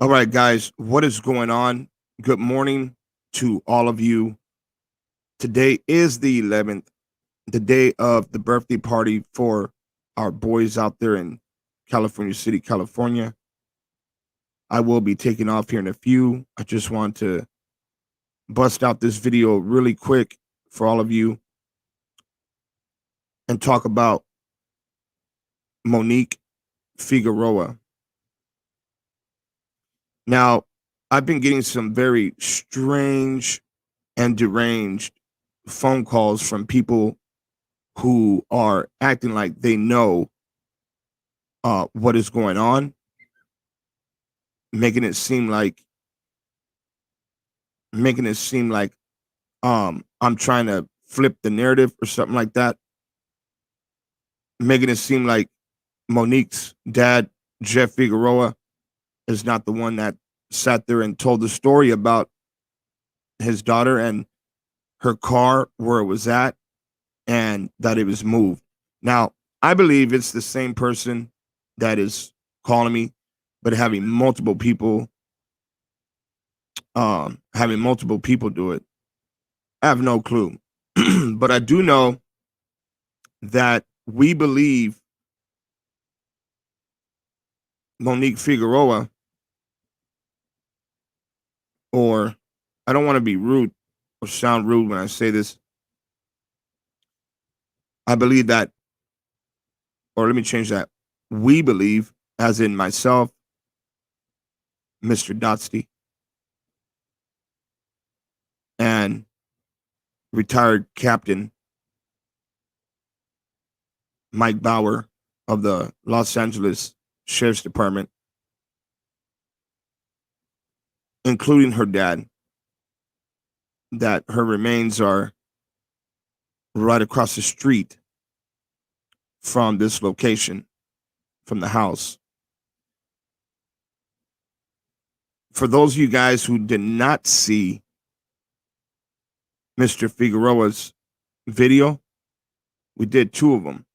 All right, guys, what is going on? Good morning to all of you. Today is the 11th, the day of the birthday party for our boys out there in California City, California. I will be taking off here in a few. I just want to bust out this video really quick for all of you and talk about Monique Figueroa. Now, I've been getting some very strange and deranged phone calls from people who are acting like they know what is going on, making it seem like I'm trying to flip the narrative or something like that, making it seem like Monique's dad, Jeff Figueroa, is not the one that sat there and told the story about his daughter and her car, where it was at, and that it was moved. Now, I believe it's the same person that is calling me, but having multiple people do it. I have no clue. But I do know that we believe Monique Figueroa, or I don't want to be rude or sound rude when I say this. I believe that, or let me change that. We believe, as in myself, Mr. Dotsty, and retired Captain Mike Bauer of the Los Angeles Sheriff's Department, including her dad, that her remains are right across the street from this location, from the house. For those of you guys who did not see Mr. Figueroa's video, we did two of them,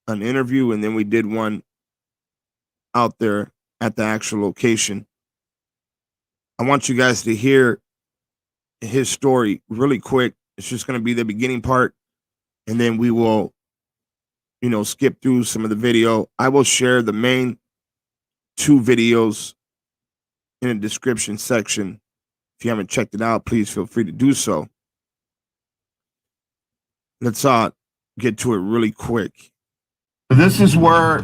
an interview, and then we did one out there at the actual location. I want you guys to hear his story really quick. It's just going to be the beginning part, and then we will, skip through some of the video. I will share the main two videos in the description section. If you haven't checked it out, please feel free to do so. Let's get to it really quick. This is where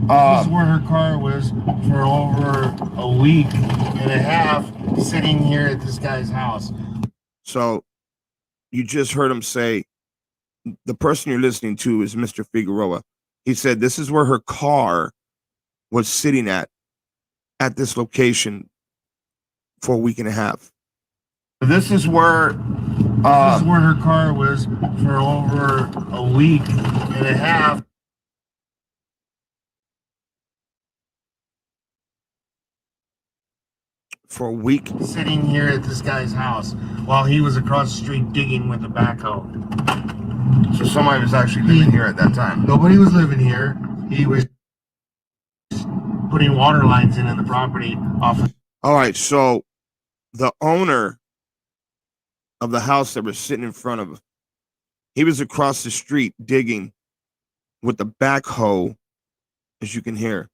her car was for over a week and a half, sitting here at this guy's house. So you just heard him say, the person you're listening to is Mr. Figueroa. He said this is where her car was sitting at this location for a week and a half. This is where her car was for over a week and a half. For a week, sitting here at this guy's house while he was across the street digging with a backhoe. So somebody was actually living here at that time. Nobody was living here. He was putting water lines in the property off of. All right, so the owner of the house that was sitting in front of him, he was across the street digging with the backhoe, as you can hear,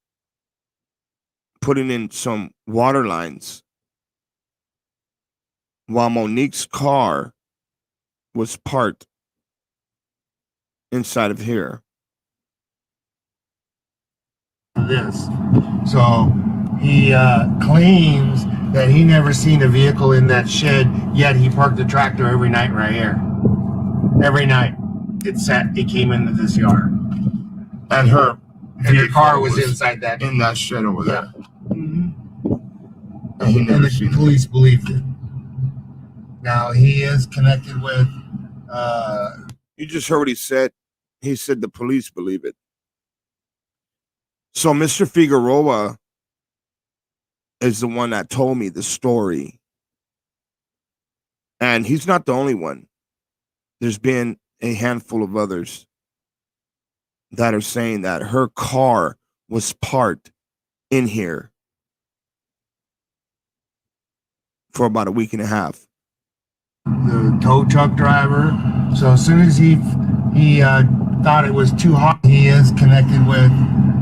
putting in some water lines, while Monique's car was parked inside of here. This. So he claims that he never seen a vehicle in that shed, yet he parked the tractor every night right here. Every night. It came into this yard. And her car was inside that. In that shed over there. Mm-hmm. And the police believed it. Now he is connected with you just heard what he said. He said the police believe it. So Mr. Figueroa is the one that told me the story. And he's not the only one. There's been a handful of others that are saying that her car was parked in here for about a week and a half. The tow truck driver. So as soon as he thought it was too hot, he is connected with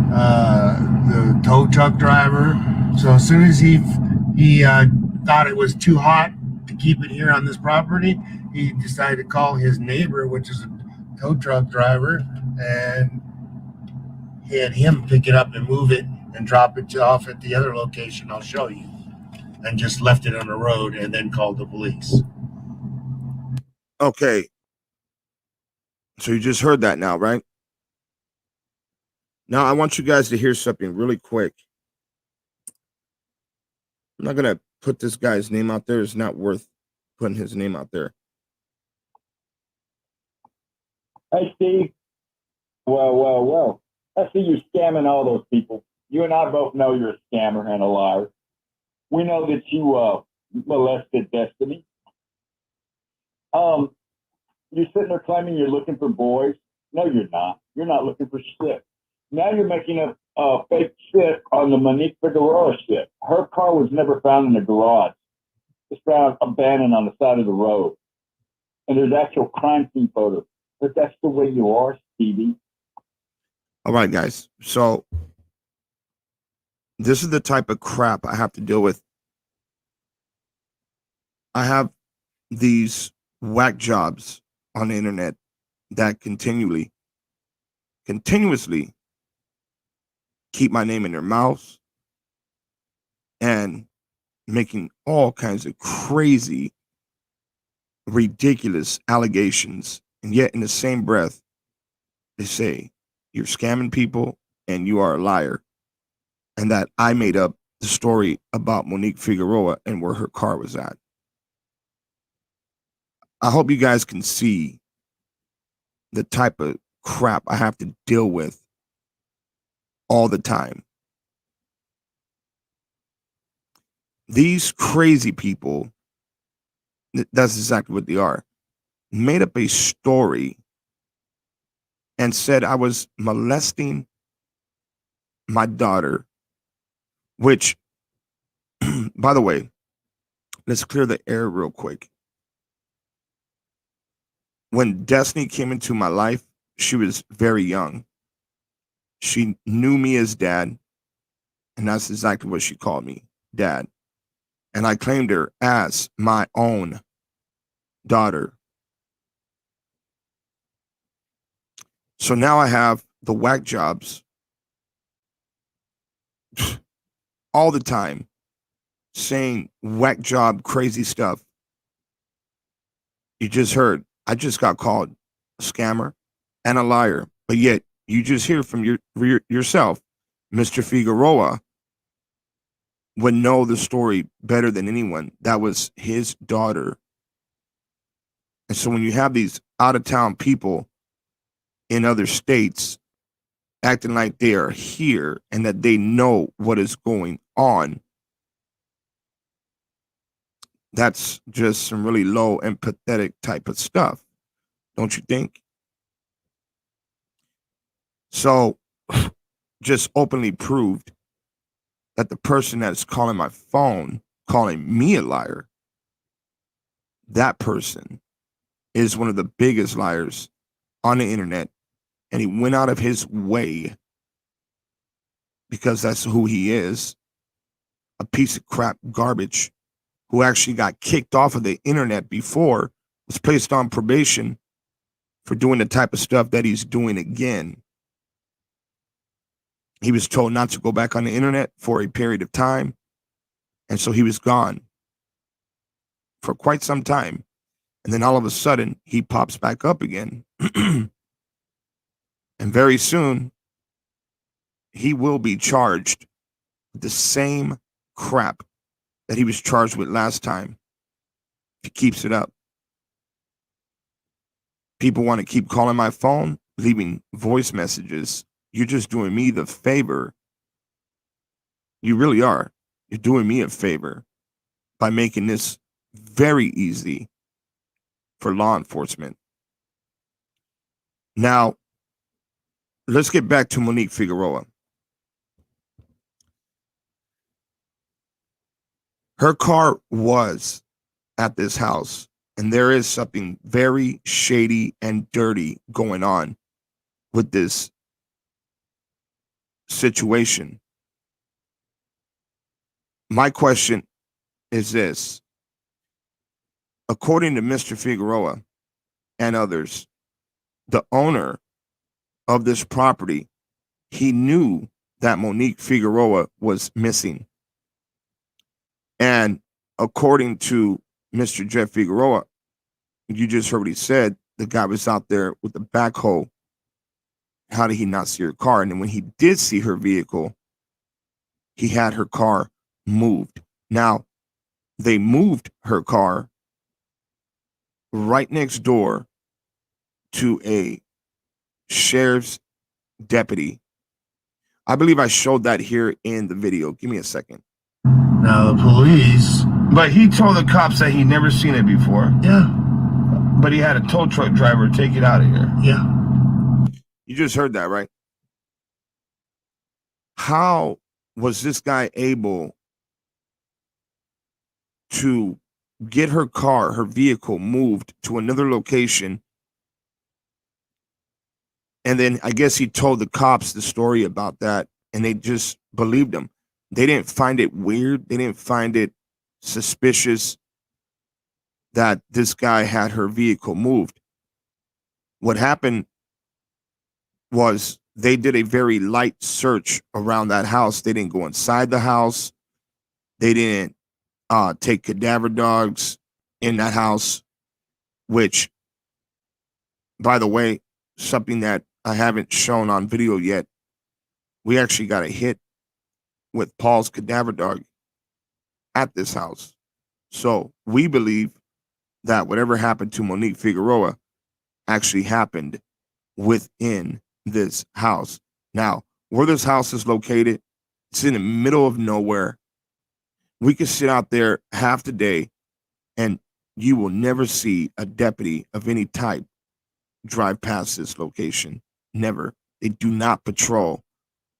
the tow truck driver. So as soon as he thought it was too hot to keep it here on this property, he decided to call his neighbor, which is a tow truck driver, and he had him pick it up and move it and drop it off at the other location I'll show you, and just left it on the road and then called the police. Okay. So you just heard that now, right? Now I want you guys to hear something really quick. I'm not going to put this guy's name out there. It's not worth putting his name out there. Hey, Steve. Well. I see you scamming all those people. You and I both know you're a scammer and a liar. We know that you molested Destiny. You're sitting there claiming you're looking for boys. No, you're not. You're not looking for shit. Now you're making a fake shit on the Monique Figueroa shit. Her car was never found in the garage. It's found abandoned on the side of the road. And there's actual crime scene photos. But that's the way you are, Stevie. All right, guys. So this is the type of crap I have to deal with. I have these whack jobs on the internet that continuously keep my name in their mouths and making all kinds of crazy, ridiculous allegations. And yet in the same breath, they say you're scamming people and you are a liar. And that I made up the story about Monique Figueroa and where her car was at. I hope you guys can see the type of crap I have to deal with all the time. These crazy people, that's exactly what they are, made up a story and said I was molesting my daughter, which, by the way, let's clear the air real quick. When Destiny came into my life, she was very young. She knew me as dad, and that's exactly what she called me, dad. And I claimed her as my own daughter. So now I have the whack jobs all the time saying whack job crazy stuff. You just heard, I just got called a scammer and a liar, but yet you just hear from yourself, Mr. Figueroa would know the story better than anyone. That was his daughter. And so when you have these out of town people in other states acting like they are here and that they know what is going on, that's just some really low and pathetic type of stuff, don't you think? So just openly proved that the person that's calling my phone, calling me a liar, that person is one of the biggest liars on the internet. And he went out of his way, because that's who he is, a piece of crap garbage who actually got kicked off of the internet before, was placed on probation for doing the type of stuff that he's doing again. He was told not to go back on the internet for a period of time. And so he was gone for quite some time. And then all of a sudden, he pops back up again. And very soon, he will be charged with the same crap that he was charged with last time, if he keeps it up. People want to keep calling my phone, leaving voice messages. You're just doing me the favor. You really are. You're doing me a favor by making this very easy for law enforcement. Now, let's get back to Monique Figueroa. Her car was at this house, and there is something very shady and dirty going on with this situation. My question is this. According to Mr. Figueroa and others, the owner of this property, he knew that Monique Figueroa was missing. And according to Mr. Jeff Figueroa, you just heard what he said. The guy was out there with the backhoe. How did he not see her car? And then when he did see her vehicle, he had her car moved. Now, they moved her car right next door to a sheriff's deputy. I believe I showed that here in the video. Give me a second. Now the police. But he told the cops that he'd never seen it before. Yeah. But he had a tow truck driver take it out of here. Yeah. You just heard that, right? How was this guy able to get her car, her vehicle moved to another location? And then I guess he told the cops the story about that, and they just believed him. They didn't find it weird. They didn't find it suspicious that this guy had her vehicle moved. What happened was they did a very light search around that house. They didn't go inside the house. They didn't take cadaver dogs in that house, which, by the way, something that I haven't shown on video yet. We actually got a hit with Paul's cadaver dog at this house. So we believe that whatever happened to Monique Figueroa actually happened within this house. Now, where this house is located, it's in the middle of nowhere. We could sit out there half the day and you will never see a deputy of any type drive past this location. Never. They do not patrol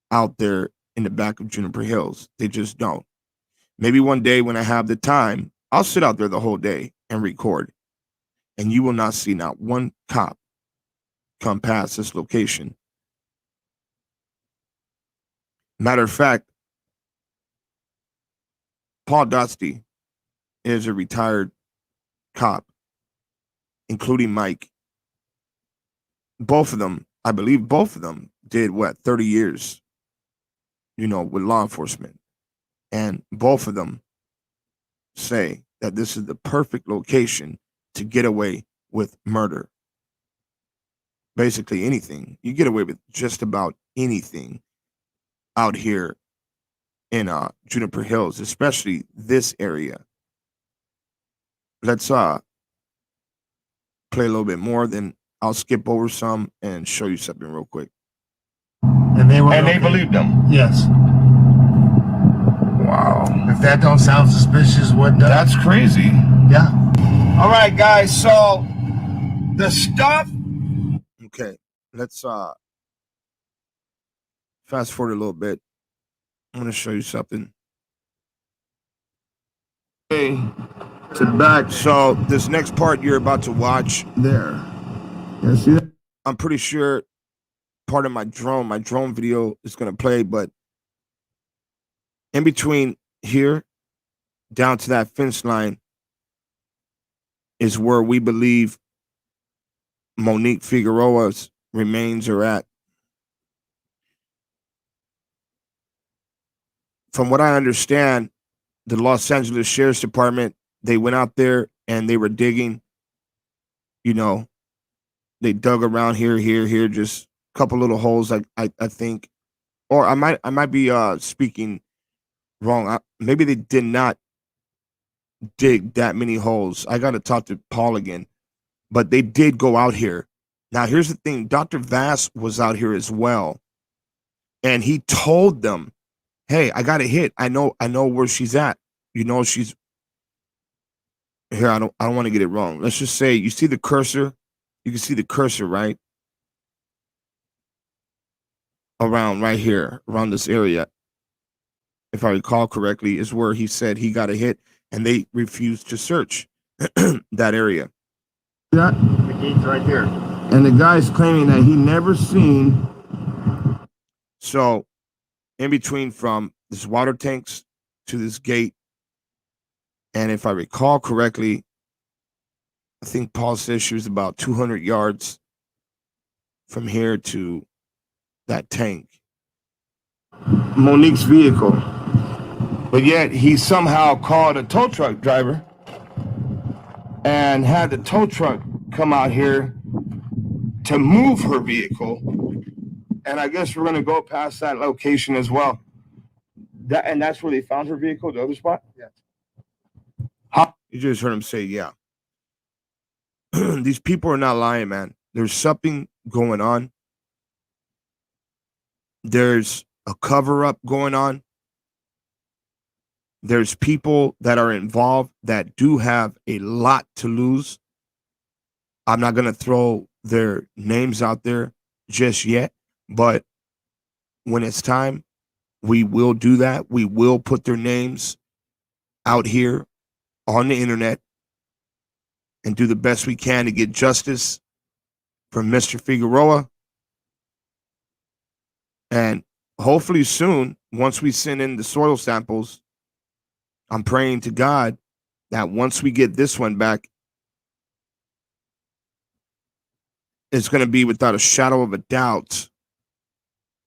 out there in the back of Juniper Hills. They just don't. Maybe one day when I have the time, I'll sit out there the whole day and record. And you will not see not one cop come past this location. Matter of fact, Paul Dotsky is a retired cop, including Mike. Both of them, I believe both of them did 30 years, with law enforcement. And both of them say that this is the perfect location to get away with murder. Basically anything. You get away with just about anything out here in Juniper Hills, especially this area. Let's play a little bit more, then I'll skip over some and show you something real quick. And they believed him. Yes. Wow. If that don't sound suspicious, what does? That's crazy. Yeah. All right, guys. So the stuff. Okay, let's fast forward a little bit. I'm going to show you something. To the back. So this next part you're about to watch, There. You see that? I'm pretty sure part of my drone video is going to play, but in between here down to that fence line is where we believe Monique Figueroa's remains are at. From what I understand, the Los Angeles Sheriff's Department, they went out there and they were digging, they dug around here, just a couple little holes, I think. Or I might be speaking wrong. Maybe they did not dig that many holes. I got to talk to Paul again. But they did go out here. Now, here's the thing. Dr. Vass was out here as well. And he told them, hey, I got a hit. I know where she's at. She's here. I don't want to get it wrong. Let's just say you see the cursor. You can see the cursor, right? Around right here, around this area. If if I recall correctly, is where he said he got a hit and they refused to search that area. Yeah, the gate's right there. And the guy's claiming that he never seen. So, in between from this water tanks to this gate, and if I recall correctly, I think Paul says she was about 200 yards from here to that tank. Monique's vehicle. But yet he somehow called a tow truck driver and had the tow truck come out here to move her vehicle. And I guess we're going to go past that location as well. And that's where they found her vehicle, the other spot? Yeah. You just heard him say, yeah. These people are not lying, man. There's something going on. There's a cover-up going on. There's people that are involved that do have a lot to lose. I'm not going to throw their names out there just yet, but when it's time, we will do that. We will put their names out here on the internet and do the best we can to get justice from Mr. Figueroa. And hopefully soon, once we send in the soil samples, I'm praying to God that once we get this one back, it's going to be without a shadow of a doubt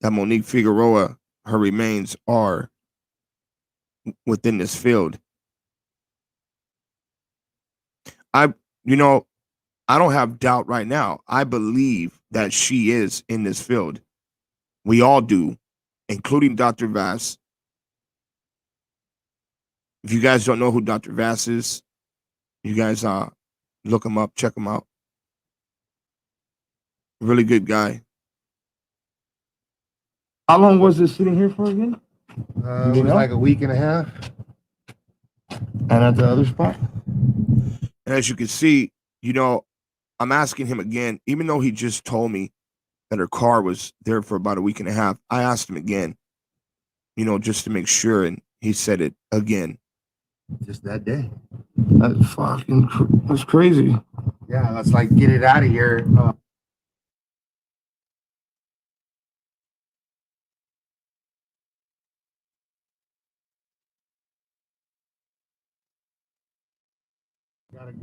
that Monique Figueroa, her remains are within this field. I don't have doubt right now. I believe that she is in this field. We all do, including Dr. Vass. If you guys don't know who Dr. Vass is, you guys look him up, check him out. Really good guy. How long was this sitting here for again? It was like a week and a half. And at the other spot? And as you can see, I'm asking him again, even though he just told me that her car was there for about a week and a half, I asked him again, just to make sure, and he said it again. Just that day. That's crazy. Yeah, let's like get it out of here.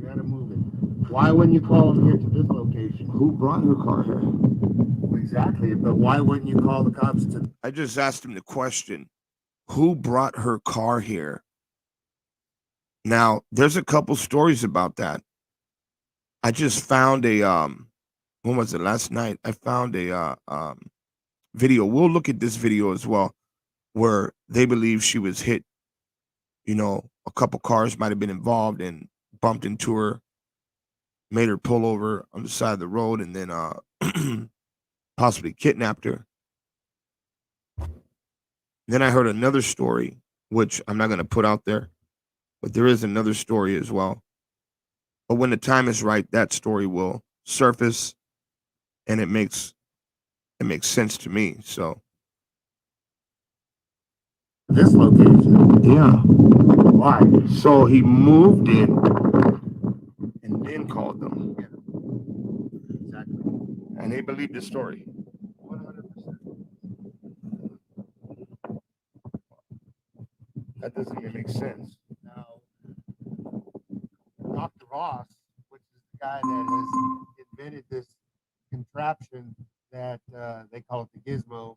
Gotta move it. Why wouldn't you call them here to this location? Who brought her car here? Exactly, but why wouldn't you call the cops to? I just asked him the question, who brought her car here? Now, there's a couple stories about that. I just found a when was it, last night? I found a video. We'll look at this video as well, where they believe she was hit. A couple cars might have been involved and bumped into her, made her pull over on the side of the road, and then possibly kidnapped her. Then I heard another story, which I'm not going to put out there, but there is another story as well. But when the time is right, that story will surface, and it makes sense to me. So This location. yeah. Why? So he moved it and then called them. Exactly. And they believed the story. 100%. That doesn't even make sense. Now, Dr. Ross, which is the guy that has invented this contraption that they call it the gizmo.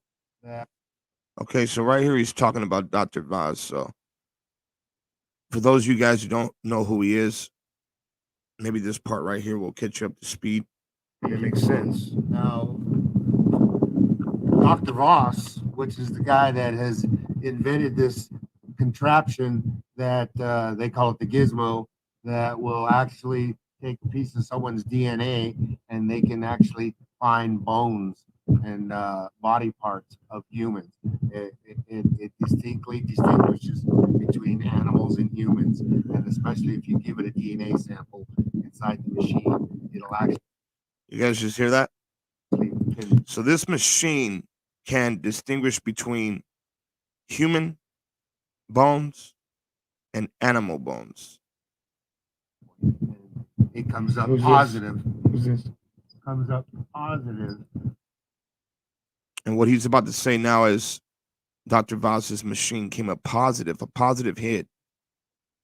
Okay, so right here he's talking about Dr. Vaz. So for those of you guys who don't know who he is, maybe this part right here will catch you up to speed. It makes sense. Now, Dr. Ross, which is the guy that has invented this contraption that they call it the gizmo, that will actually take a piece of someone's DNA and they can actually find bones and body parts of humans. It distinctly distinguishes between animals and humans, and especially if you give it a DNA sample inside the machine, it'll actually. You guys just hear that? So this machine can distinguish between human bones and animal bones. It comes up Who's this? positive. Who's this? Comes up positive. And what he's about to say now is Dr. Vaz's machine came up positive, a positive hit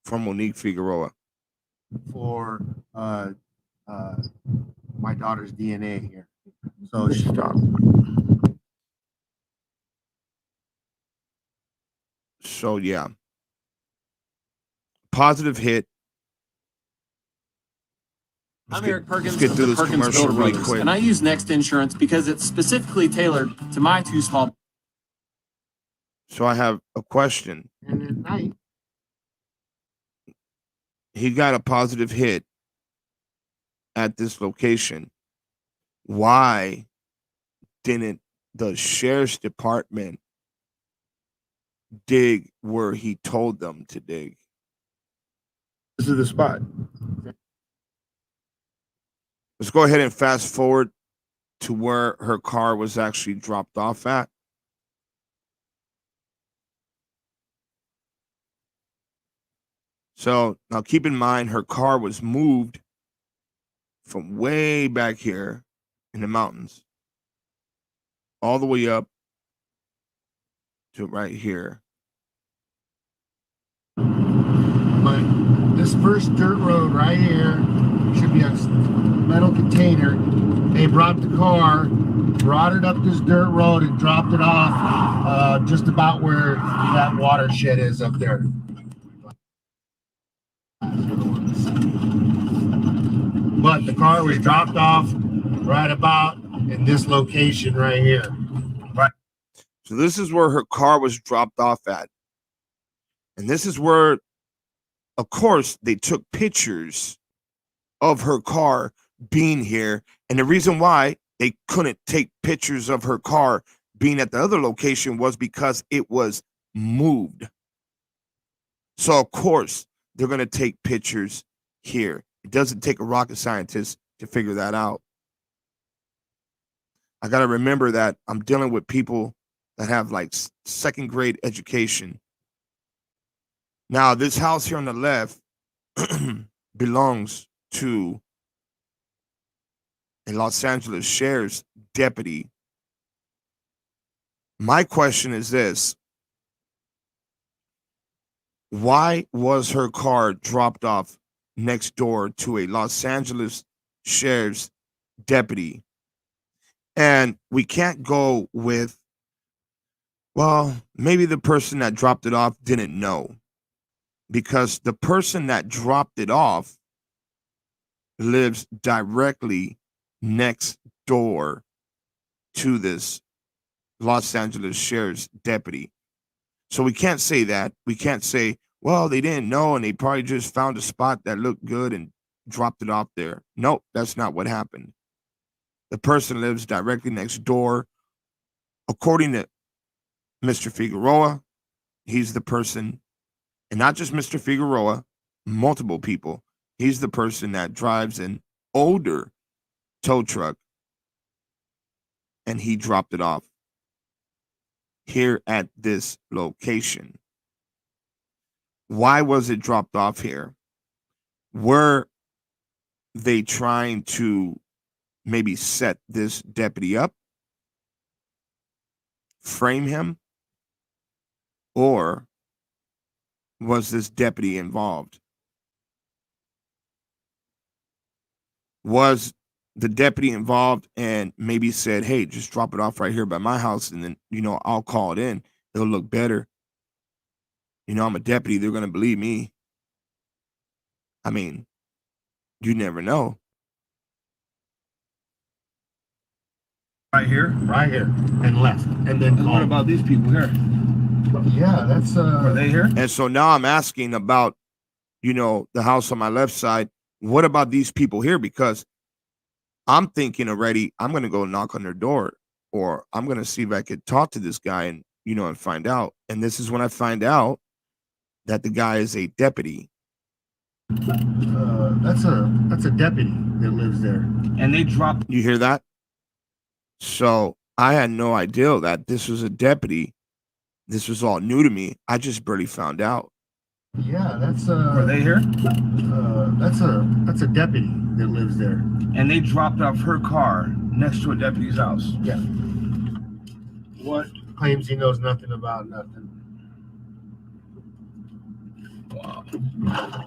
from Monique Figueroa. For my daughter's DNA here. So stop. So yeah, positive hit. I'm Eric Perkins get of through the this Perkins commercial Builder really Brothers, quick. and I use Next Insurance because it's specifically tailored to my two small. So I have a question. And at night, He got a positive hit at this location. Why didn't the sheriff's department dig where he told them to dig? This is the spot. Let's go ahead and fast forward to where her car was actually dropped off at. So now keep in mind, her car was moved from way back here in the mountains all the way up to right here. but this first dirt road right here should be a metal container. They brought the car, brought it up this dirt road and dropped it off just about where that watershed is up there. But the car was dropped off right about in this location right here. So this is where her car was dropped off at. And this is where, of course, they took pictures of her car being here. And the reason why they couldn't take pictures of her car being at the other location was because it was moved. So, of course, they're going to take pictures here. It doesn't take a rocket scientist to figure that out. I got to remember that I'm dealing with people that have like second grade education. Now, this house here on the left belongs to a Los Angeles sheriff's deputy. My question is this: why was her car dropped off next door to a Los Angeles sheriff's deputy? And we can't go with, well, maybe the person that dropped it off didn't know, because the person that dropped it off lives directly next door to this Los Angeles sheriff's deputy. So we can't say that. We can't say, well, they didn't know and they probably just found a spot that looked good and dropped it off there. Nope, that's not what happened. The person lives directly next door. According to Mr. Figueroa, he's the person, and not just Mr. Figueroa, multiple people. He's the person that drives an older tow truck, and he dropped it off here at this location. Why was it dropped off here? Were they trying to maybe set this deputy up, frame him, or was this deputy involved? Was the deputy involved and maybe said, hey, just drop it off right here by my house and then, I'll call it in. It'll look better. I'm a deputy. They're going to believe me. I mean, you never know. Right here. Right here and left. And then And what about these people here? Yeah, that's Are they here? And so now I'm asking about, the house on my left side. What about these people here? Because I'm thinking already, I'm going to go knock on their door, or I'm going to see if I could talk to this guy and, and find out. And this is when I find out that the guy is a deputy. that's a deputy that lives there. And they dropped. You hear that? So I had no idea that this was a deputy This was all new to me. I just barely found out. Yeah, that's Were they here? that's a deputy that lives there. And they dropped off her car next to a deputy's house. Yeah. What claims he knows nothing about nothing. Wow.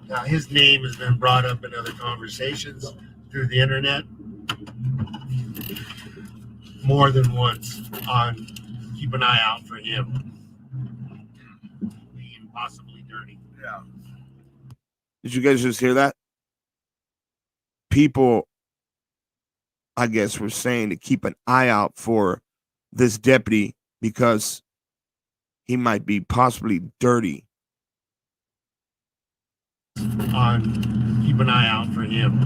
Now his name has been brought up in other conversations through the internet more than once on keep an eye out for him. Being possibly dirty. Yeah. Did you guys just hear that? People, I guess, were saying to keep an eye out for this deputy because he might be possibly dirty. On keep an eye out for him.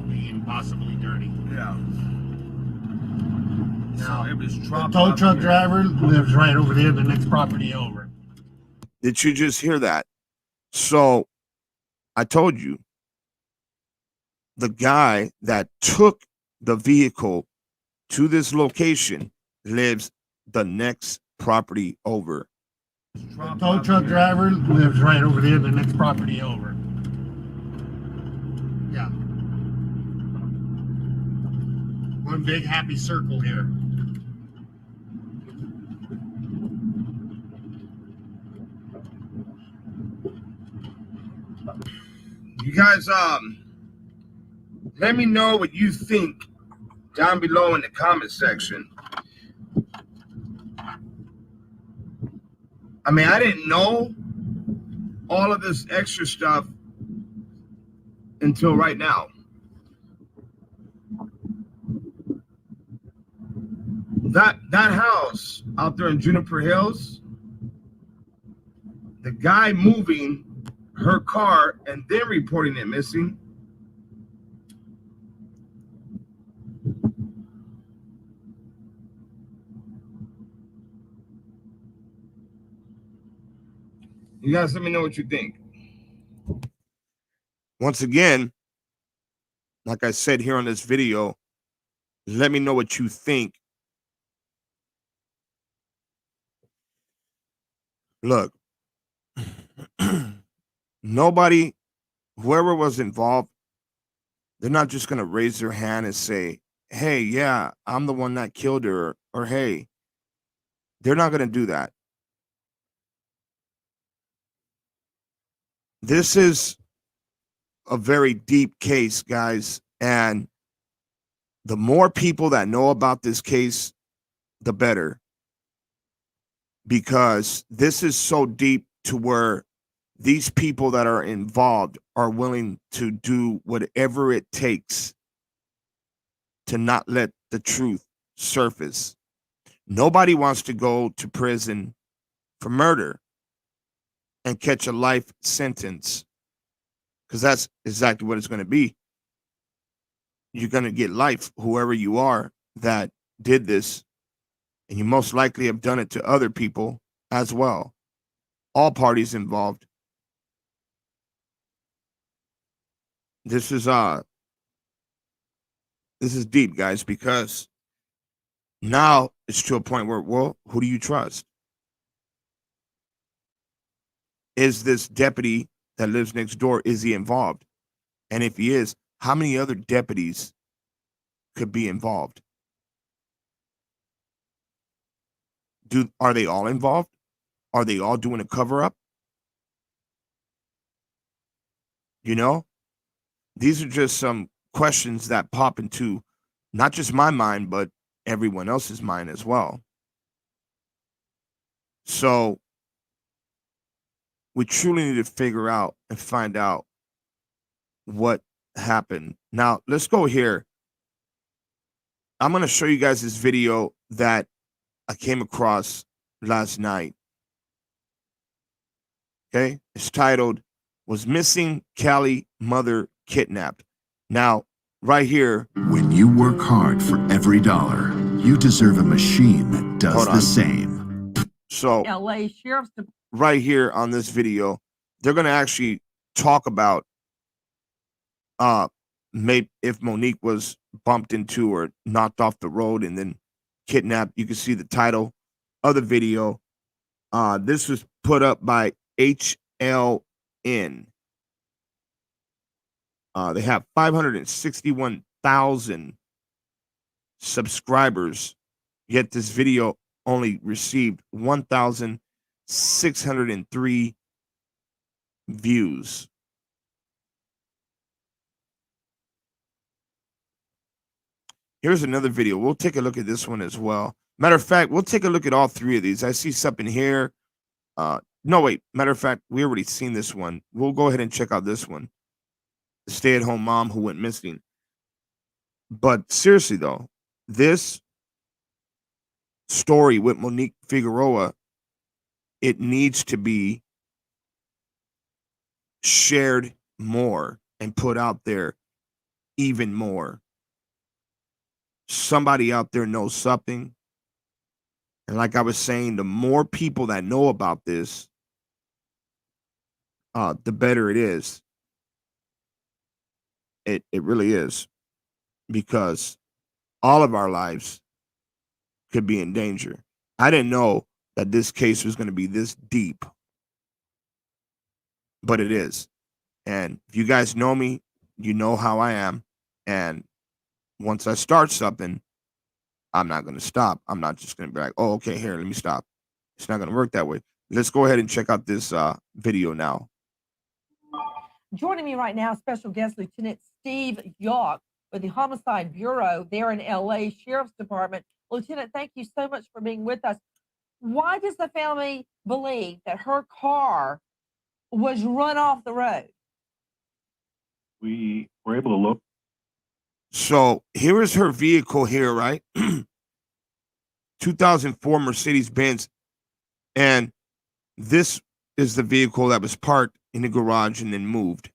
Being possibly dirty. Yeah. Now, So it was the dropped tow off truck here. driver lives right over there, the next property over. Did you just hear that? So I told you, the guy that took the vehicle to this location lives the next property over. The tow truck driver lives right over there, the next property over. Yeah. One big happy circle here. You guys, let me know what you think down below in the comment section. I mean, I didn't know all of this extra stuff until right now. That house out there in Juniper Hills, the guy moving her car and then reporting it missing. You guys let me know what you think. Once again, like I said here on this video, let me know what you think. Look, nobody, whoever was involved, they're not just going to raise their hand and say, hey, yeah, I'm the one that killed her, or hey, they're not going to do that. This is a very deep case, guys, and the more people that know about this case, the better, because this is so deep to where these people that are involved are willing to do whatever it takes to not let the truth surface. Nobody wants to go to prison for murder and catch a life sentence, because that's exactly what it's going to be. You're going to get life, whoever you are that did this, and you most likely have done it to other people as well. All parties involved. This is deep, guys, because now it's to a point where, well, who do you trust? Is this deputy that lives next door, is he involved? And if he is, how many other deputies could be involved? Are they all involved? Are they all doing a cover-up? You know, these are just some questions that pop into not just my mind, but everyone else's mind as well. So we truly need to figure out and find out what happened. Now, let's go here. I'm going to show you guys this video that I came across last night. Okay, it's titled, "Was Missing Cali Mother Kidnapped?" Now, right here. When you work hard for every dollar, you deserve a machine that does the same. So, LA Sheriff's Department. Right here on this video, they're going to actually talk about maybe if Monique was bumped into or knocked off the road and then kidnapped. You can see the title other video. This was put up by HLN. They have 561,000 subscribers, yet this video only received 1,603 views. Here's another video. We'll take a look at this one as well. Matter of fact, we'll take a look at all three of these. I see something here. No, wait. Matter of fact, we already seen this one. We'll go ahead and check out this one. The stay-at-home mom who went missing. But seriously, though, this story with Monique Figueroa, it needs to be shared more and put out there even more. Somebody out there knows something. And like I was saying, the more people that know about this, the better it is. It really is. Because all of our lives could be in danger. I didn't know that this case was going to be this deep. But it is. And if you guys know me, you know how I am. And once I start something, I'm not going to stop. I'm not just going to be like, oh, okay, here, let me stop. It's not going to work that way. Let's go ahead and check out this video now. Joining me right now, special guest Lieutenant Steve York with the Homicide Bureau there in LA Sheriff's Department. Lieutenant, thank you so much for being with us. Why does the family believe that her car was run off the road? We were able to look. So here is her vehicle here, right? 2004 Mercedes-Benz. And this is the vehicle that was parked in the garage and then moved.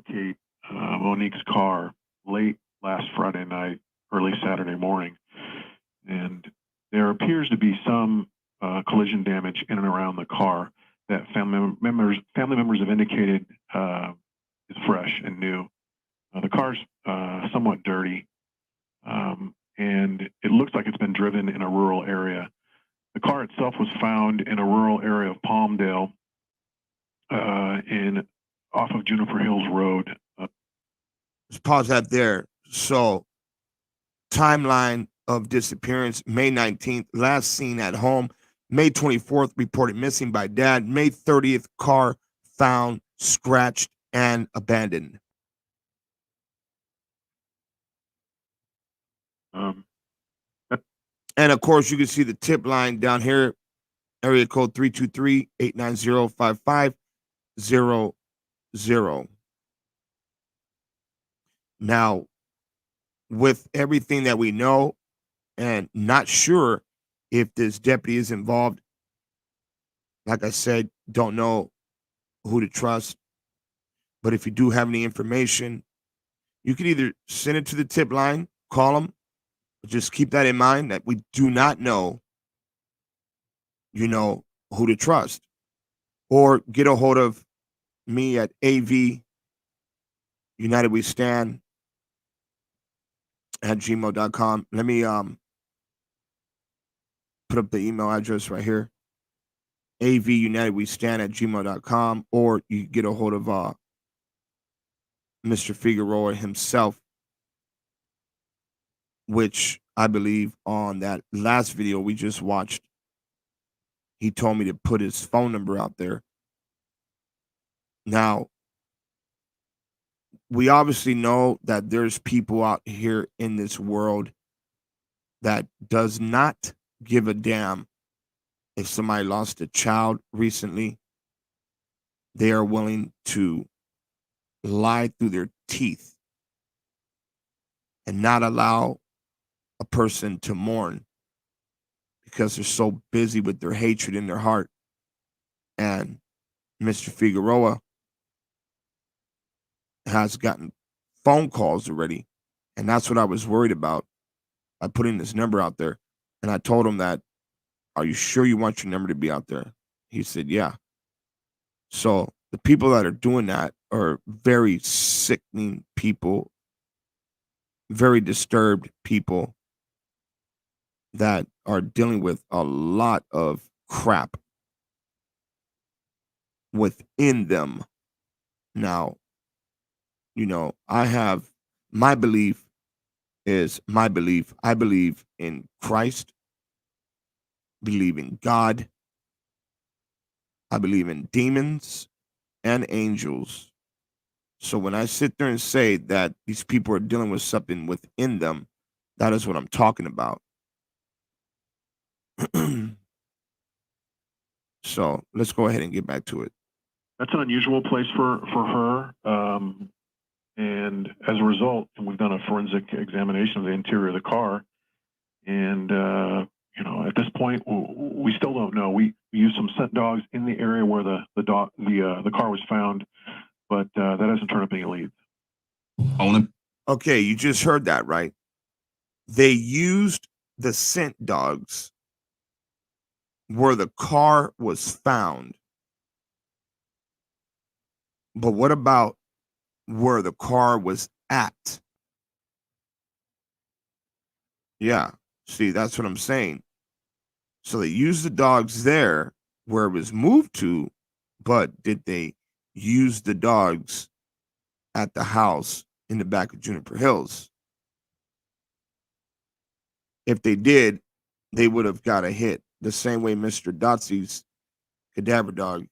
Okay, Monique's car late last Friday night, early Saturday morning. And there appears to be some collision damage in and around the car that family members have indicated is fresh and new. The car's somewhat dirty, and it looks like it's been driven in a rural area. The car itself was found in a rural area of Palmdale, off of Juniper Hills Road. Let's pause that there. So, timeline of disappearance: May 19th, last seen at home. May 24th, reported missing by dad. May 30th, car found scratched and abandoned. And of course, you can see the tip line down here, area code 323-890-5500. Now, with everything that we know, and not sure if this deputy is involved, like I said, don't know who to trust. But if you do have any information, you can either send it to the tip line, call them. Just keep that in mind that we do not know, who to trust. Or get a hold of me at AV United We Stand at gmail.com. Let me put up the email address right here. AV United We Stand at gmail.com. Or you get a hold of Mr. Figueroa himself, which I believe on that last video we just watched, he told me to put his phone number out there. Now, we obviously know that there's people out here in this world that does not give a damn if somebody lost a child recently. They are willing to lie through their teeth and not allow a person to mourn because they're so busy with their hatred in their heart. And Mr. Figueroa has gotten phone calls already. And that's what I was worried about by putting this number out there. And I told him that, are you sure you want your number to be out there? He said, yeah. So the people that are doing that are very sickening people, very disturbed people that are dealing with a lot of crap within them. Now, you know, I have my belief is my belief. I believe in Christ, believe in God, I believe in demons and angels. So when I sit there and say that these people are dealing with something within them, that is what I'm talking about. So let's go ahead and get back to it. That's an unusual place for her. And as a result, we've done a forensic examination of the interior of the car. And, you know, at this point, we still don't know. We used some scent dogs in the area where the car was found, but that hasn't turned up any leads. Okay, you just heard that, right? They used the scent dogs where the car was found. But what about where the car was at? Yeah, see, that's what I'm saying. So they used the dogs there where it was moved to, but did they use the dogs at the house in the back of Juniper Hills? If they did, they would have got a hit. The same way Mr. Dotsey's cadaver dog,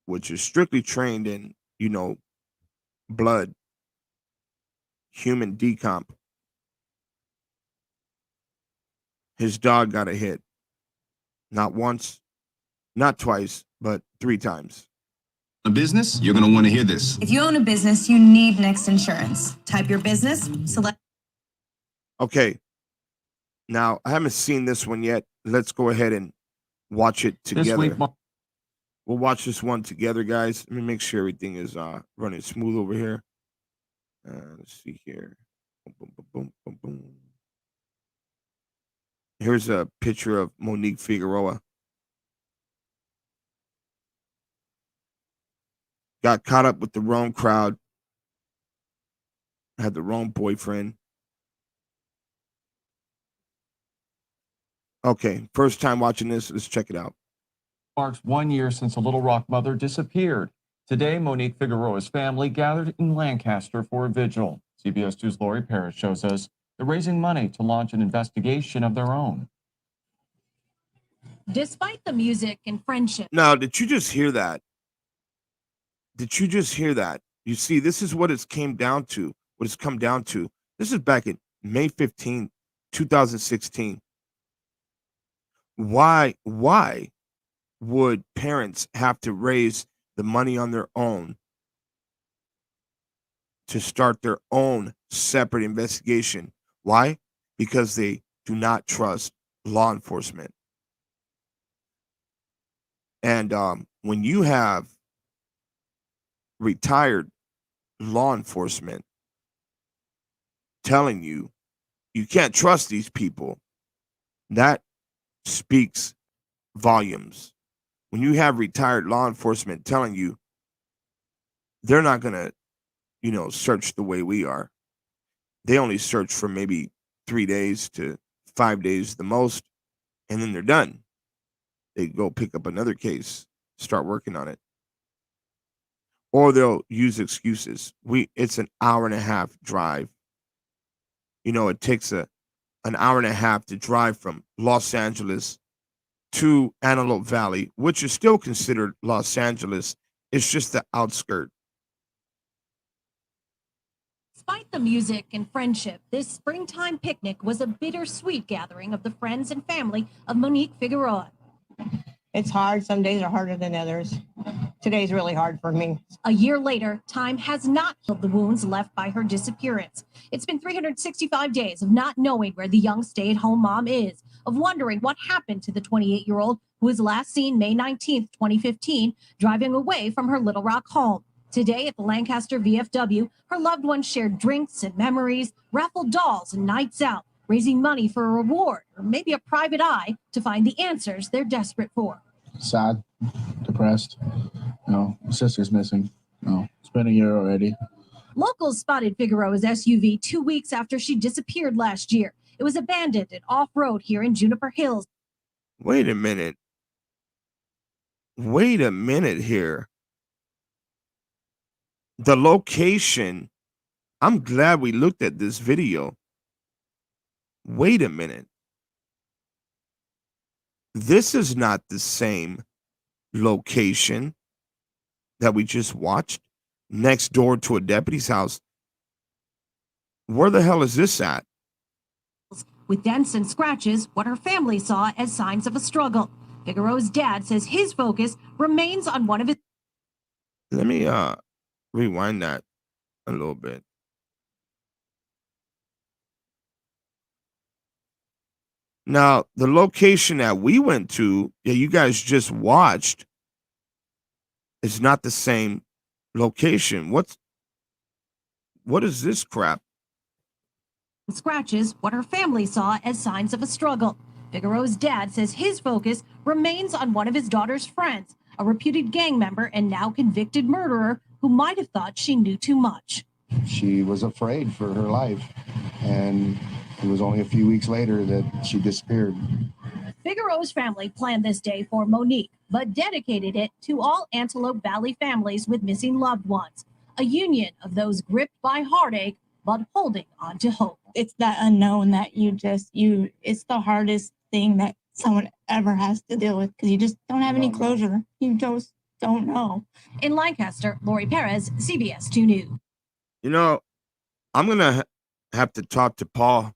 which is strictly trained in, you know, blood, human decomp. His dog got a hit. Not once, not twice, but 3 times. A business? You're going to want to hear this. If you own a business, you need Next Insurance. Type your business, select. Okay. Now, I haven't seen this one yet. Let's go ahead and watch it together. We'll watch this one together, guys. Let me make sure everything is running smooth over here. Let's see here. Boom, boom, boom, boom, boom. Here's a picture of Monique Figueroa. Got caught up with the wrong crowd. Had the wrong boyfriend. Okay, first time watching this. Let's check it out. Marks 1 year since a Little Rock mother disappeared. Today, Monique Figueroa's family gathered in Lancaster for a vigil. CBS 2's Lori Parrish shows us they're raising money to launch an investigation of their own. Despite the music and friendship. Now, did you just hear that? Did you just hear that? You see, this is what it's came down to. What it's come down to. This is back in May 15, 2016. Why would parents have to raise the money on their own to start their own separate investigation? Why? Because they do not trust law enforcement. And when you have retired law enforcement telling you you can't trust these people, that speaks volumes. When you have retired law enforcement telling you they're not going to, you know, search the way we are. They only search for maybe 3 days to 5 days the most, and then they're done. They go pick up another case, start working on it. Or they'll use excuses. It's an hour and a half drive. You know, it takes an hour and a half to drive from Los Angeles to Antelope Valley, which is still considered Los Angeles. It's just the outskirt. Despite the music and friendship, this springtime picnic was a bittersweet gathering of the friends and family of Monique Figueroa. It's hard. Some days are harder than others. Today's really hard for me. A year later, time has not healed the wounds left by her disappearance. It's been 365 days of not knowing where the young stay-at-home mom is, of wondering what happened to the 28-year-old who was last seen May 19th, 2015, driving away from her Little Rock home. Today at the Lancaster VFW, her loved ones shared drinks and memories, raffled dolls and nights out, raising money for a reward or maybe a private eye to find the answers they're desperate for. Sad, depressed. You know, my sister's missing. You know, it's been a year already. Locals spotted Figueroa's SUV 2 weeks after she disappeared last year. It was abandoned and off-road here in Juniper Hills. Wait a minute. Wait a minute here. The location. I'm glad we looked at this video. Wait a minute. This is not the same location that we just watched next door to a deputy's house. Where the hell is this at? With dents and scratches, what her family saw as signs of a struggle. Figueroa's dad says his focus remains on one of his... Let me rewind that a little bit. Now, the location that we went to, that you guys just watched, is not the same location. What is this crap? Scratches, what her family saw as signs of a struggle. Figueroa's dad says his focus remains on one of his daughter's friends, a reputed gang member and now convicted murderer who might have thought she knew too much. She was afraid for her life, and it was only a few weeks later that she disappeared. Figueroa's family planned this day for Monique, but dedicated it to all Antelope Valley families with missing loved ones, a union of those gripped by heartache but holding on to hope. It's that unknown that it's the hardest thing that someone ever has to deal with because you just don't have any closure. You just don't know. In Lancaster, Lori Perez, CBS 2 News. You know, I'm going to have to talk to Paul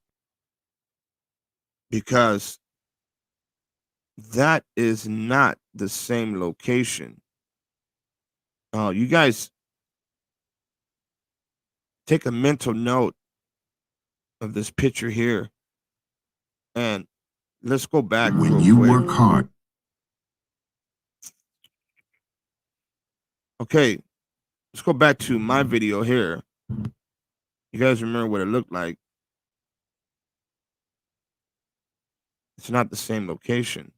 because that is not the same location. You guys take a mental note of this picture here, and let's go back. When you work hard. Okay, let's go back to my video here. You guys remember what it looked like? It's not the same location.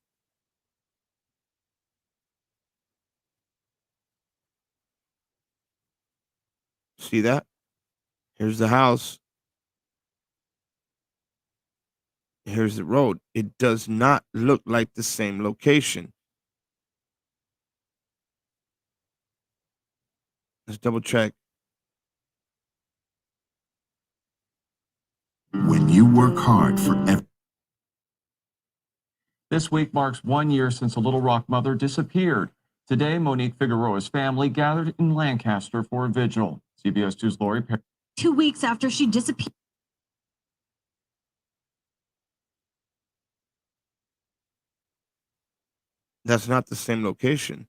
See that? Here's the house. Here's the road. It does not look like the same location. Let's double check. When you work hard for every... This week marks 1 year since a Little Rock mother disappeared. Today, Monique Figueroa's family gathered in Lancaster for a vigil. CBS 2's Lori Perry. 2 weeks after she disappeared. That's not the same location.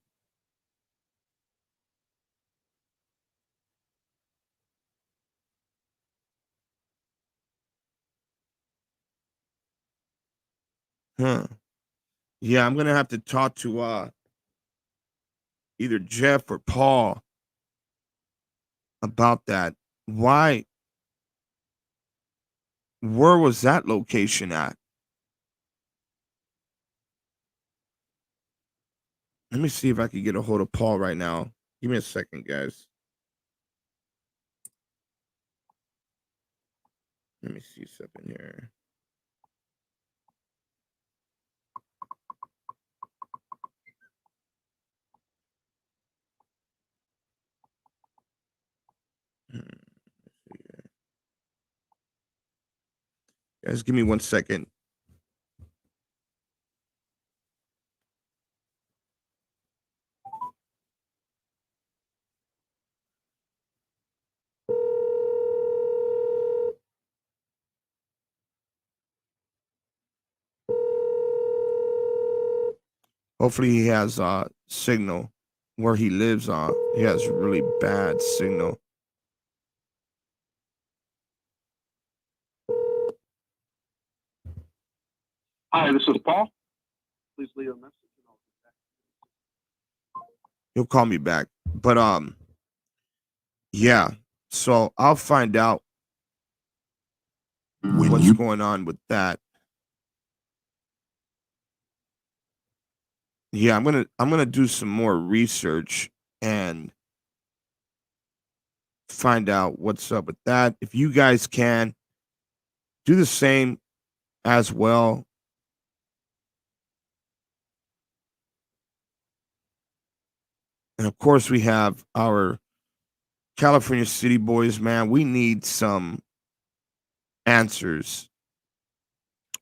Huh. Yeah, I'm gonna have to talk to either Jeff or Paul about that. Why? Where was that location at? Let me see if I can get a hold of Paul right now. Give me a second, guys. Let me see something here. Guys, give me 1 second. Hopefully he has signal where he lives on. He has really bad signal. Hi, this is Paul. Please leave a message. He'll call me back. But yeah. So I'll find out what's going on with that. Yeah, I'm gonna do some more research and find out what's up with that. If you guys can do the same, as well. And of course, we have our California City boys, man. We need some answers.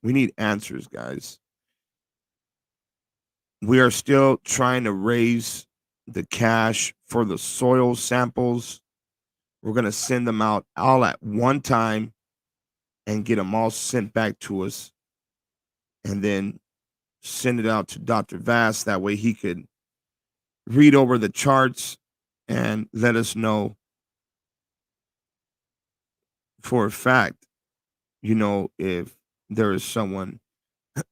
We need answers, guys. We are still trying to raise the cash for the soil samples. We're going to send them out all at one time and get them all sent back to us, and then send it out to Dr. Vass. That way he could read over the charts and let us know for a fact, if there is someone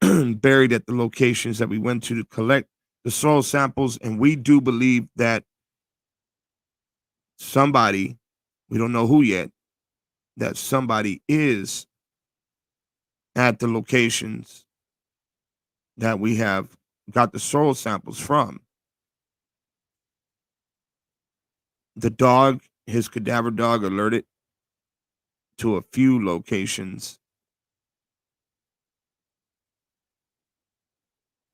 buried at the locations that we went to collect the soil samples. And we do believe that somebody, we don't know who yet, that somebody is at the locations that we have got the soil samples from. The dog, his cadaver dog, alerted to a few locations.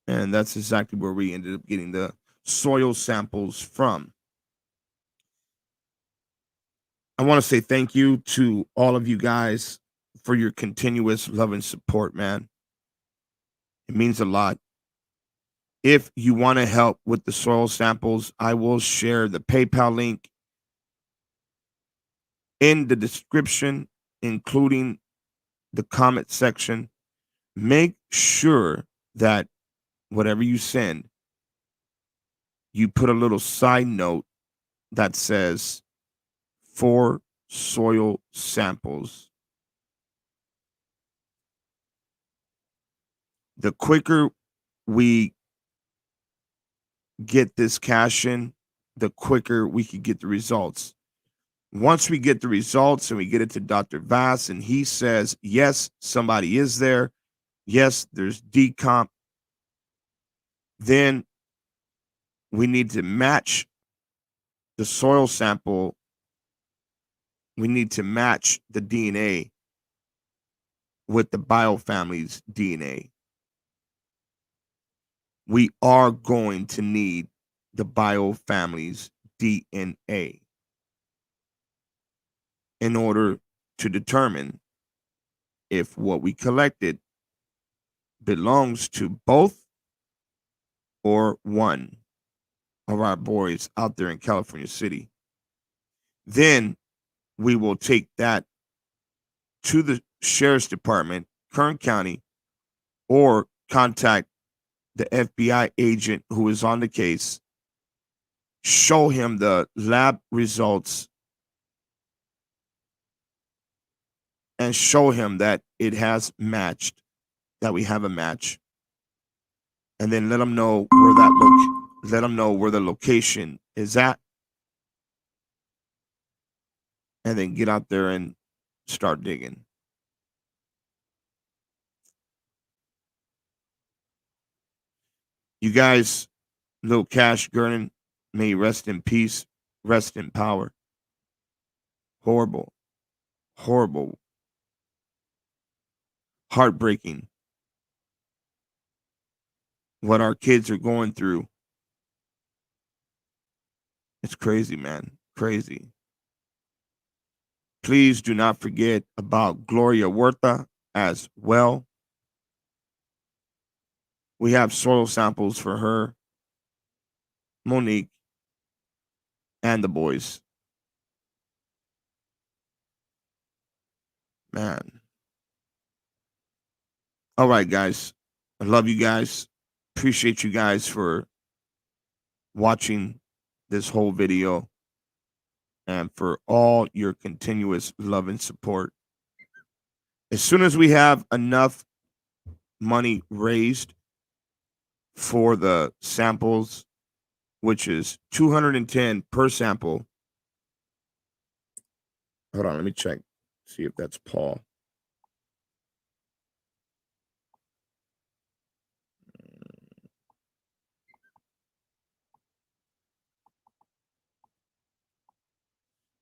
And that's exactly where we ended up getting the soil samples from. I want to say thank you to all of you guys for your continuous love and support, man. It means a lot. If you want to help with the soil samples, I will share the PayPal link in the description, including the comment section. Make sure that whatever you send, you put a little side note that says for soil samples. The quicker we get this cash in, the quicker we can get the results. Once we get the results and we get it to Dr. Vass and he says, yes, somebody is there. Yes, there's decomp. Then we need to match the soil sample. We need to match the DNA with the biofamily's DNA. We are going to need the biofamily's DNA in order to determine if what we collected belongs to both or one of our boys out there in California City. Then we will take that to the sheriff's department, Kern County, or contact the FBI agent who is on the case, show him the lab results, and show him that it has matched, that we have a match, and then let them know where the location is at, and then get out there and start digging. You guys, little Cash Gurnan, may rest in peace, rest in power. Horrible, horrible, heartbreaking what our kids are going through. It's crazy, man. Crazy. Please do not forget about Gloria Huerta as well. We have soil samples for her, Monique, and the boys. Man. All right, guys. I love you guys. Appreciate you guys for watching this whole video and for all your continuous love and support. As soon as we have enough money raised for the samples, which is $210 per sample. Hold on, let me check. See if that's Paul.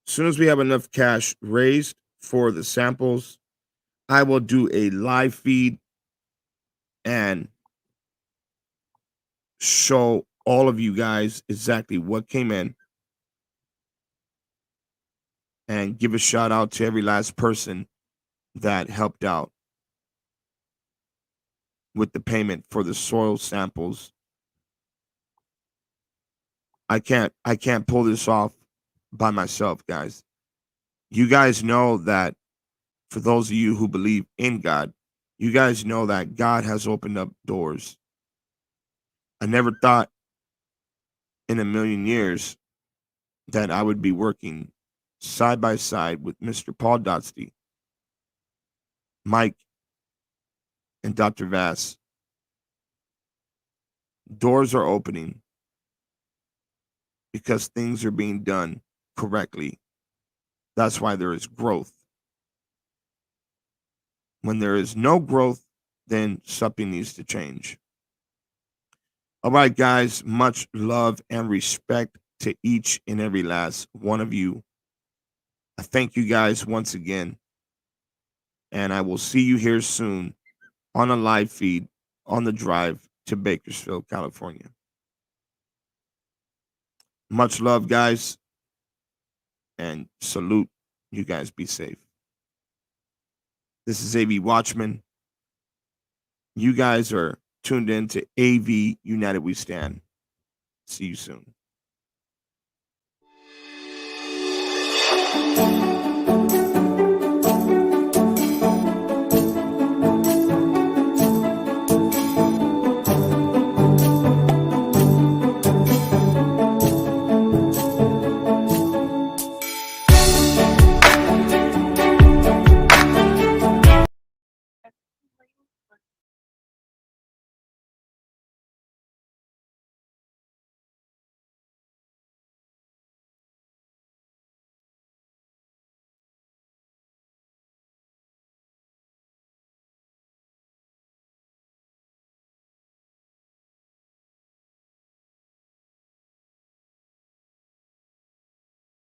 As soon as we have enough cash raised for the samples, I will do a live feed and show all of you guys exactly what came in, and give a shout out to every last person that helped out with the payment for the soil samples. I can't pull this off by myself, guys. You guys know that, for those of you who believe in God, you guys know that God has opened up doors. I never thought in a million years that I would be working side by side with Mr. Paul Dotsty, Mike, and Dr. Vass. Doors are opening because things are being done correctly. That's why there is growth. When there is no growth, then something needs to change. All right, guys, much love and respect to each and every last one of you. I thank you guys once again, and I will see you here soon on a live feed on the drive to Bakersfield, California. Much love, guys, and salute. You guys be safe. This is AV Watchmen. You guys are tuned in to AV United We Stand. See you soon.